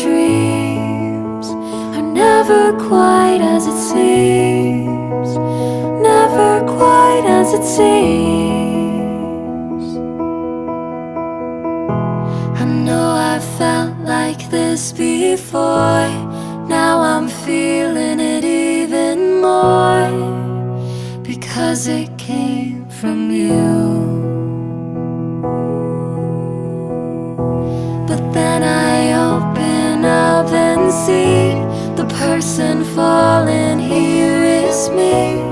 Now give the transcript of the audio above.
dreams are never quite as it seems, never quite as it seems. I know I felt like this before, now I'm feeling it even more, because it came from you. But then I open up and see the person falling here is me.